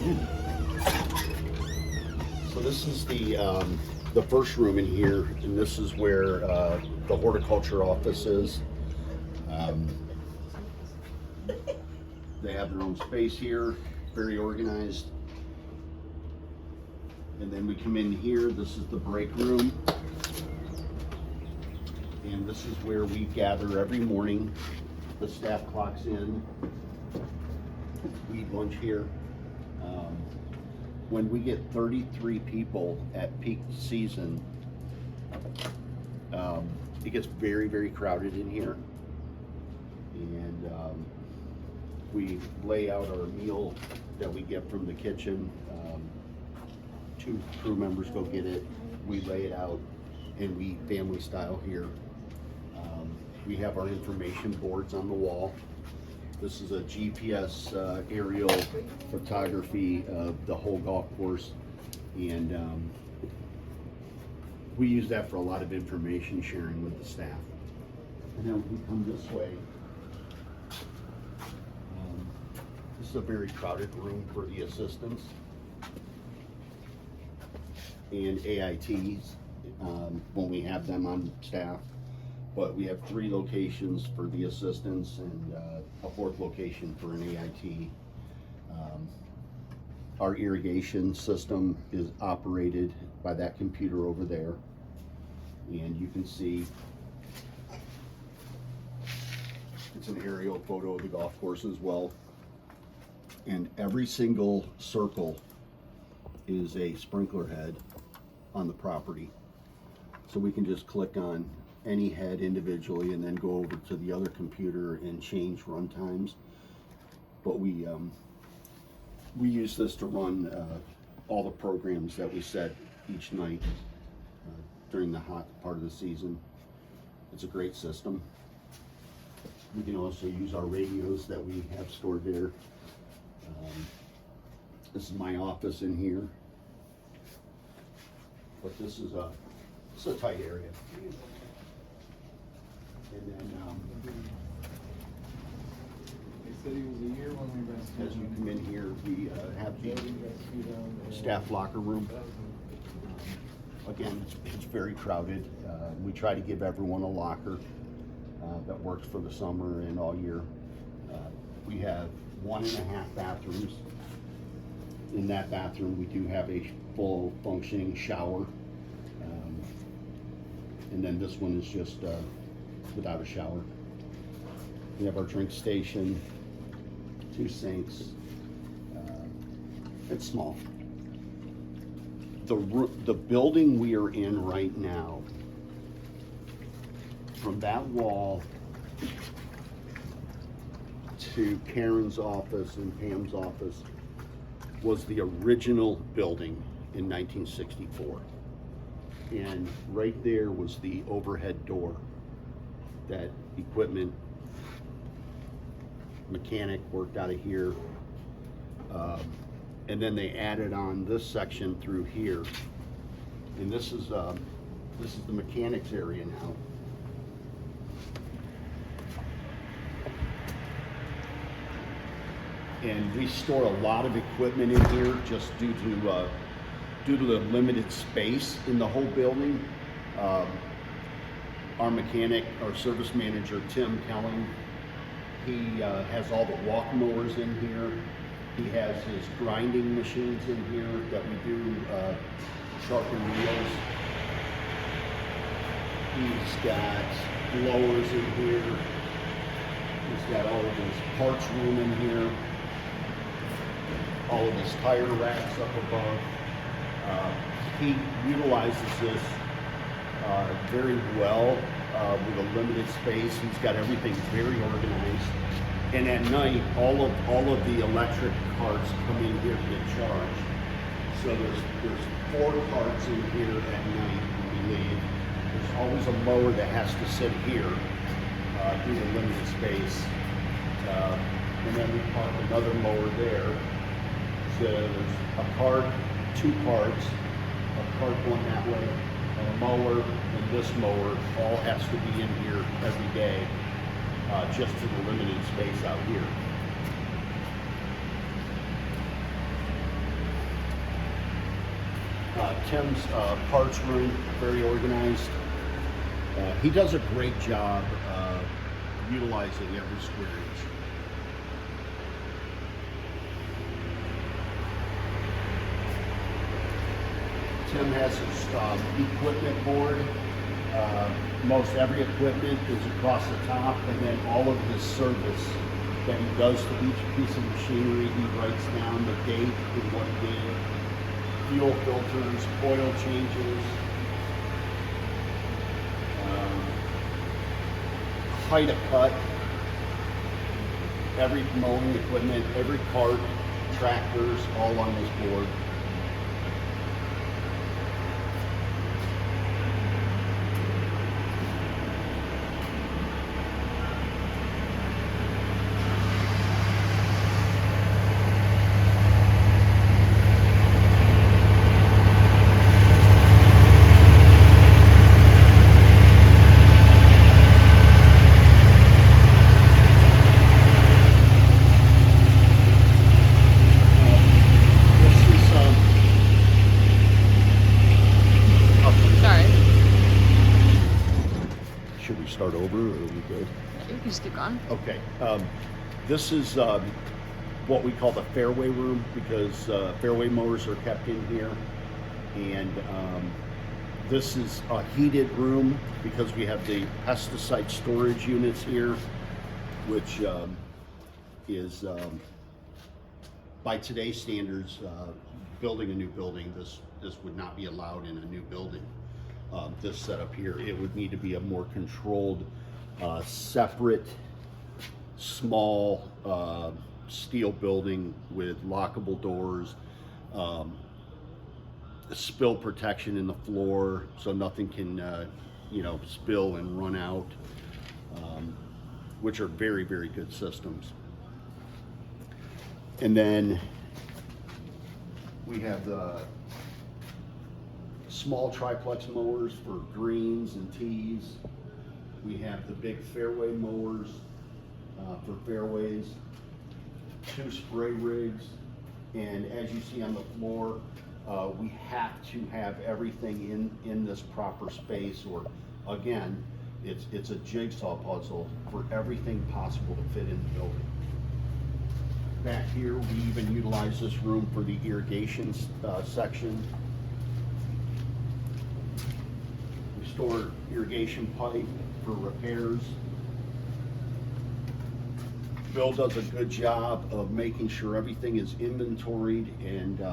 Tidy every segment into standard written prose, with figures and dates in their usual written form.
So this is the first room in here, and this is where the horticulture office is. They have their own space here, very organized. And then we come in here, this is the break room. And this is where we gather every morning. The staff clocks in. We eat lunch here. When we get 33 people at peak season, it gets very, very crowded in here. And we lay out our meal that we get from the kitchen. Two crew members go get it. We lay it out and we eat family style here. We have our information boards on the wall. This is a GPS aerial photography of the whole golf course, and we use that for a lot of information sharing with the staff. And then we come this way. This is a very crowded room for the assistants and AITs when we have them on staff. But we have 3 locations for the assistants and a 4th location for an AIT. Our irrigation system is operated by that computer over there. And you can see it's an aerial photo of the golf course as well. And every single circle is a sprinkler head on the property. So we can just click on any head individually and then go over to the other computer and change run times. But we use this to run all the programs that we set each night during the hot part of the season. It's a great system. We can also use our radios that we have stored there. This is my office in here, but this is a tight area. And then as you come in here, we have the staff locker room. Again, it's very crowded. We try to give everyone a locker that works for the summer and all year. We have 1.5 bathrooms. In that bathroom, we do have a full functioning shower. And then this one is just without a shower. We have our drink station, 2 sinks. It's small. The building we are in right now, from that wall to Karen's office and Pam's office, was the original building in 1964. And right there was the overhead door that equipment mechanic worked out of here. And then they added on this section through here. And this is the mechanics area now. And we store a lot of equipment in here just due to the limited space in the whole building. Our mechanic, our service manager, Tim Kelling, he has all the walk mowers in here. He has his grinding machines in here that we do sharpen wheels. He's got blowers in here. He's got all of his parts room in here. All of his tire racks up above. He utilizes this very well with a limited space. He's got everything very organized. And at night, all of the electric carts come in here to get charged. So there's 4 carts in here at night when we leave. There's always a mower that has to sit here due to limited space. And then we park another mower there. So there's a cart, 2 carts, a cart going that way, and a mower, and this mower all has to be in here every day, just to the limited space out here. Tim's parts room, very organized. He does a great job utilizing every square inch. Tim has his equipment board. Most every equipment is across the top, and then all of his service that he does to each piece of machinery, he writes down the date and what he did, fuel filters, oil changes, height of cut, every mowing equipment, every cart, tractors, all on this board. Should we start over, or are we good? You can just keep going. Okay. This is what we call the fairway room, because fairway mowers are kept in here. And this is a heated room because we have the pesticide storage units here, which is, by today's standards, building a new building, this would not be allowed in a new building. This setup here, it would need to be a more controlled, separate, small steel building with lockable doors, spill protection in the floor so nothing can, spill and run out, which are very, very good systems. And then we have the small triplex mowers for greens and tees. We have the big fairway mowers for fairways, 2 spray rigs, and as you see on the floor, we have to have everything in this proper space, or again, it's a jigsaw puzzle for everything possible to fit in the building. Back here, we even utilize this room for the irrigation section. We store irrigation pipe for repairs. Bill does a good job of making sure everything is inventoried and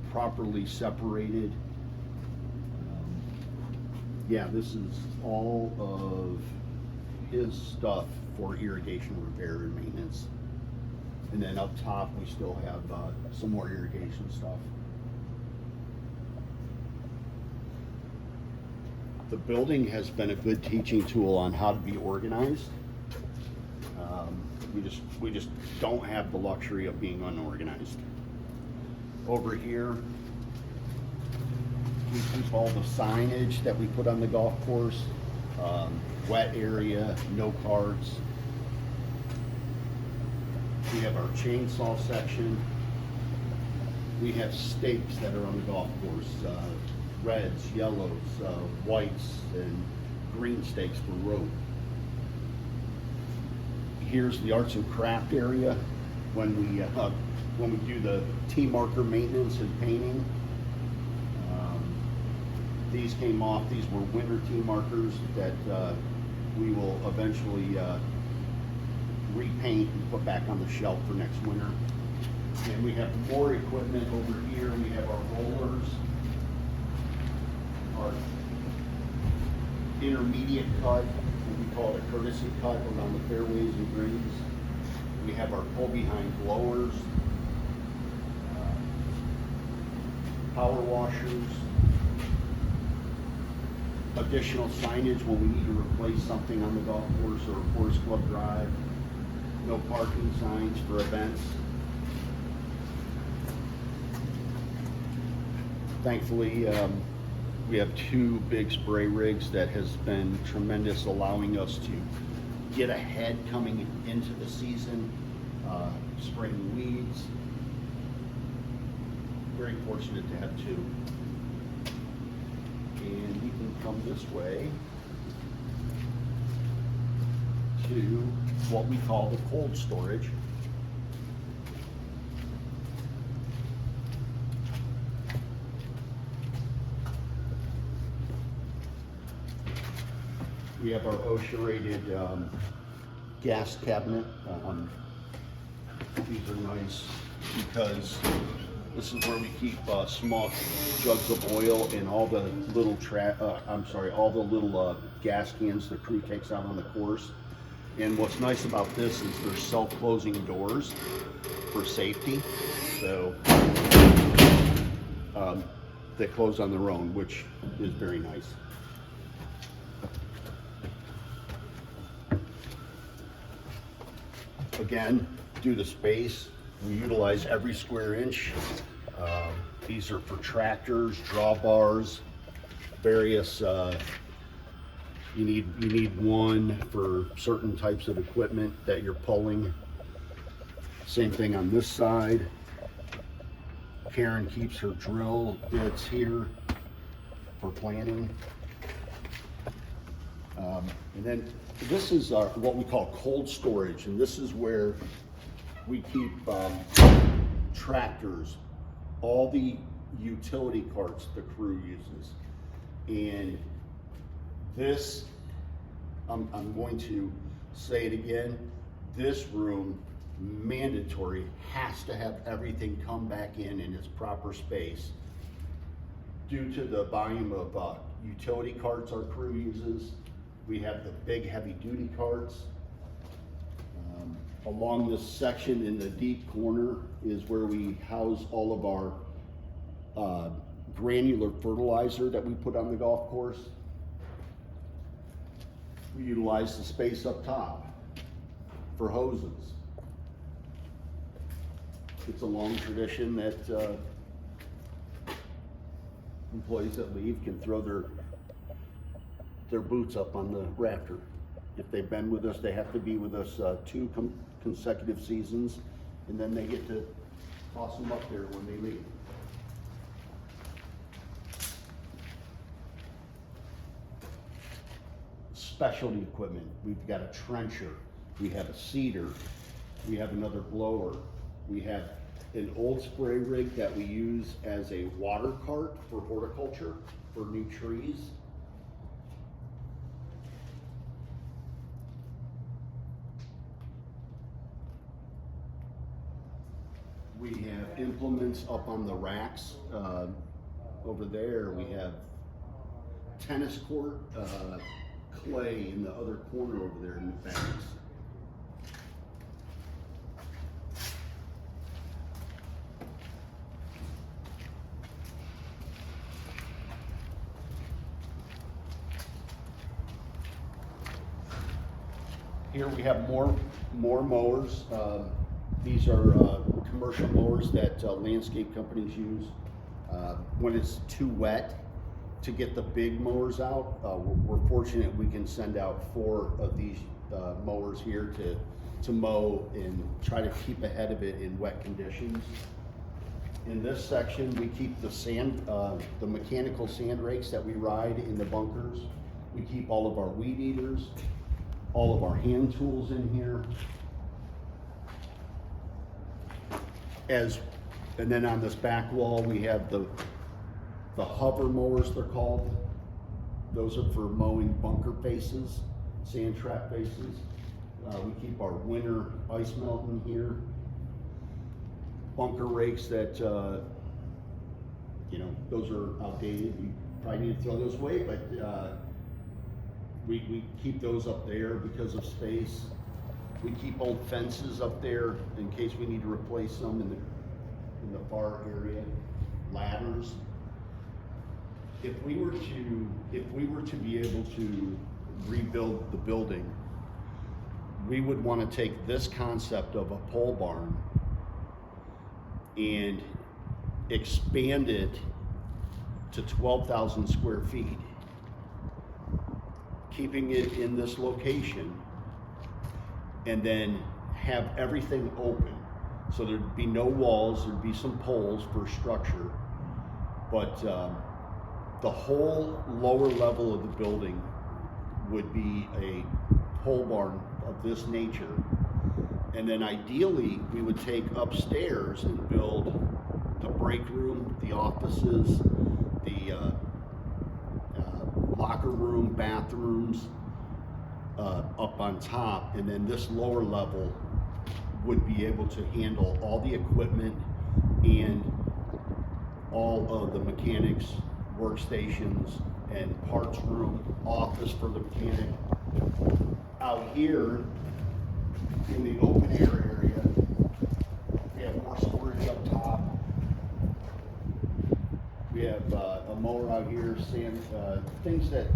properly separated. Yeah, this is all of his stuff for irrigation repair and maintenance. And then up top, we still have some more irrigation stuff. The building has been a good teaching tool on how to be organized. We just don't have the luxury of being unorganized. Over here, we keep all the signage that we put on the golf course. Wet area, no carts. We have our chainsaw section. We have stakes that are on the golf course, reds, yellows, whites, and green stakes for rope. Here's the arts and craft area when we do the tee marker maintenance and painting. These came off. These were winter tee markers that we will eventually repaint and put back on the shelf for next winter. And we have more equipment over here. We have our rollers, our intermediate cut, what we call it a courtesy cut around the fairways and greens. We have our pull behind blowers, power washers, additional signage when we need to replace something on the golf course or Forest Club Drive. No parking signs for events. Thankfully, we have 2 big spray rigs that has been tremendous, allowing us to get ahead coming into the season, spraying weeds. Very fortunate to have 2. And we can come this way to what we call the cold storage. We have our OSHA rated gas cabinet. These are nice because this is where we keep small jugs of oil and all the little gas cans the crew takes out on the course. And what's nice about this is they're self-closing doors for safety. So they close on their own, which is very nice. Again, due to space, we utilize every square inch. These are for tractors, drawbars, various, you need one for certain types of equipment that you're pulling. Same thing on this side. Karen keeps her drill bits here for planting. And then this is what we call cold storage, and this is where we keep tractors, all the utility carts the crew uses. And this, I'm going to say it again, this room mandatory has to have everything come back in its proper space due to the volume of utility carts our crew uses. We have the big heavy duty carts. Along this section in the deep corner is where we house all of our granular fertilizer that we put on the golf course. We utilize the space up top for hoses. It's a long tradition that employees that leave can throw their boots up on the rafter. If they've been with us, they have to be with us 2 consecutive seasons, and then they get to toss them up there when they leave. Specialty equipment. We've got a trencher, we have a seeder, we have another blower, we have an old spray rig that we use as a water cart for horticulture, for new trees. We have implements up on the racks. Over there we have tennis court, clay in the other corner over there in the bags. Here we have more mowers. These are commercial mowers that landscape companies use when it's too wet to get the big mowers out. We're fortunate we can send out 4 of these mowers here to mow and try to keep ahead of it in wet conditions. In this section, we keep the mechanical sand rakes that we ride in the bunkers. We keep all of our weed eaters, all of our hand tools in here. And then on this back wall, we have the hover mowers, they're called. Those are for mowing bunker faces, sand trap faces. We keep our winter ice melt in here. Bunker rakes that, those are outdated. We probably need to throw those away, but we keep those up there because of space. We keep old fences up there in case we need to replace them in the far area. Ladders. If we were to be able to rebuild the building, we would want to take this concept of a pole barn and expand it to 12,000 square feet, keeping it in this location, and then have everything open. So there'd be no walls, there'd be some poles for structure, but The whole lower level of the building would be a pole barn of this nature. And then ideally, we would take upstairs and build the break room, the offices, the locker room, bathrooms up on top. And then this lower level would be able to handle all the equipment and all of the mechanics, workstations, and parts room, office for the mechanic. Out here in the open air area, we have more storage up top. We have a mower out here, sand, things that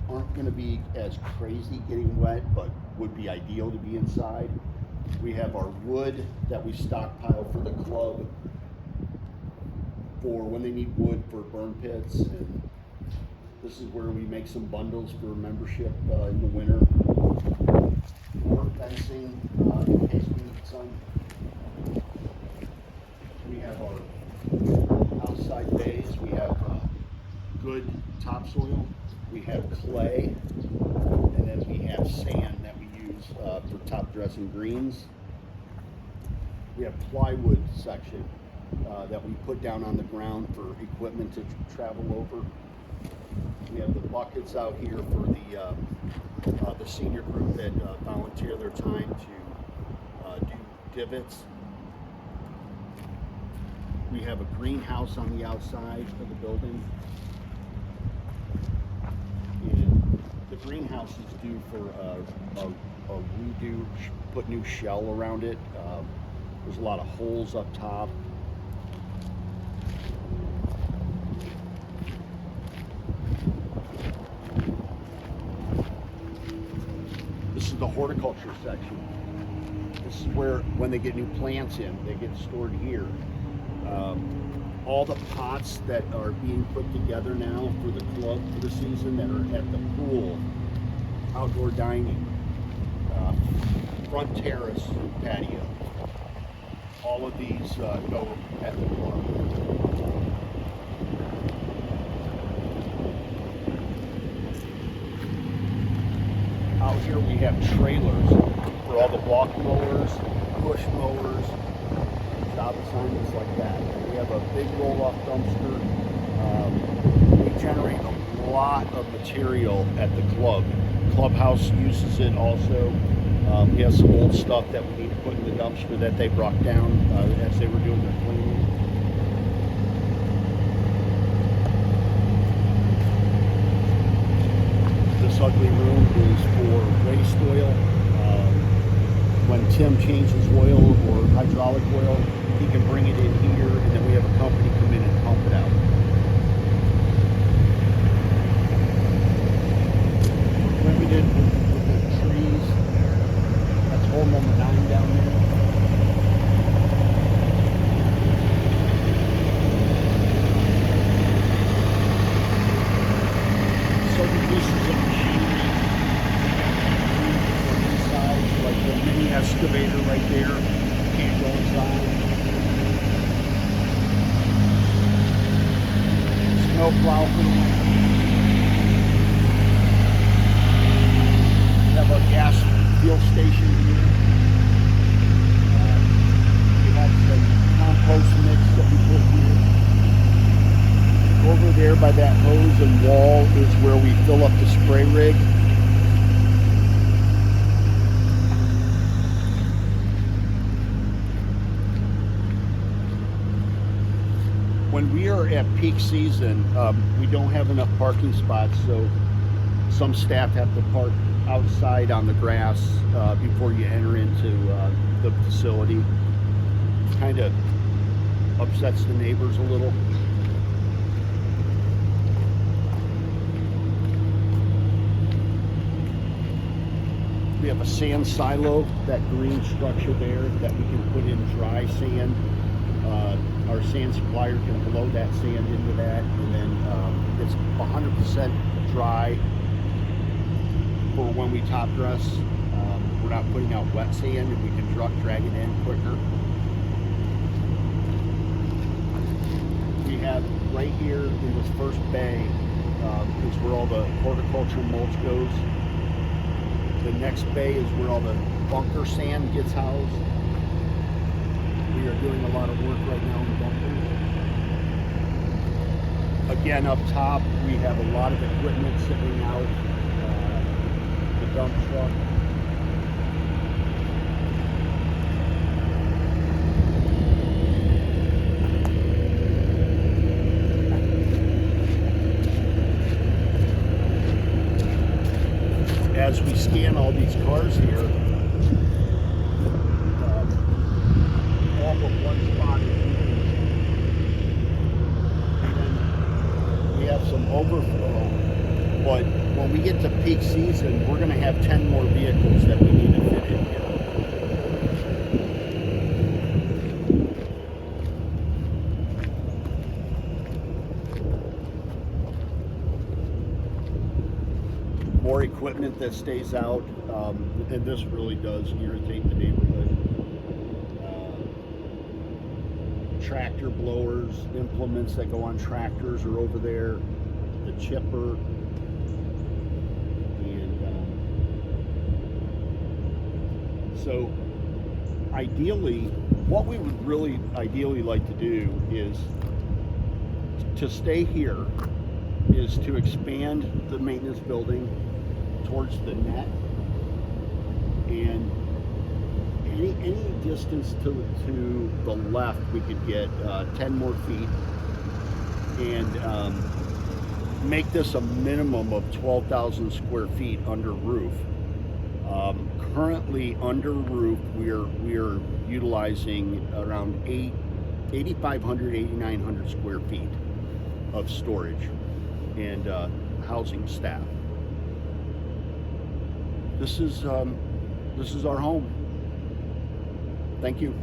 aren't going to be as crazy getting wet, but would be ideal to be inside. We have our wood that we stockpile for the club for when they need wood for burn pits. And this is where we make some bundles for membership in the winter. More fencing in case we need some. We have our outside bays. We have good topsoil. We have clay, and then we have sand that we use for top dressing greens. We have plywood section that we put down on the ground for equipment to travel over. We have the buckets out here for the senior group that volunteer their time to do divots. We have a greenhouse on the outside of the building. And the greenhouse is due for a redo, put new shell around it. There's a lot of holes up top. This is the horticulture section. This is where, when they get new plants in, they get stored here. All the pots that are being put together now for the club for the season that are at the pool, outdoor dining, front terrace patio. All of these go at the club. Out here we have trailers for all the walk mowers, push mowers, job assignments like that. We have a big roll-off dumpster. We generate a lot of material at the club. Clubhouse uses it also. We have some old stuff that we need to put in the dumpster that they brought down as they were doing their cleaning. This ugly room is for waste oil. When Tim changes oil or hydraulic oil, he can bring it in here, and then we have a company come in and pump it out. Limited with the trees. That's hole number 9 down there. Certain pieces of machinery inside, like the mini excavator right there, can't go inside. Snow plow for the winter. We have our gas fuel station here. We have some compost mix that we put here. Over there by that hose and wall is where we fill up the spray rig. When we are at peak season, we don't have enough parking spots, so some staff have to park outside on the grass before you enter into the facility. Kind of upsets the neighbors a little. We have a sand silo, that green structure there that we can put in dry sand. Our sand supplier can blow that sand into that, and then it's 100% dry for when we top dress. We're not putting out wet sand, and we can drag it in quicker. We have right here in this first bay is where all the horticulture mulch goes. The next bay is where all the bunker sand gets housed. We are doing a lot of work right now in bunkers. Again, up top, we have a lot of equipment sitting out. The dump truck. As we scan all these cars here, all but one spot is used. And we have some overflow, but when we get to peak season, we're going to have 10 more vehicles that we need to fit in here. More equipment that stays out, and this really does irritate the neighborhood. Tractor blowers, implements that go on tractors are over there, the chipper, and so ideally, what we would really ideally like to do is to stay here, is to expand the maintenance building towards the net, and any distance to the left we could get 10 more feet, and make this a minimum of 12,000 square feet under roof. Currently under roof we are utilizing around 8,500 8,900 square feet of storage and housing staff. This is our home. Thank you.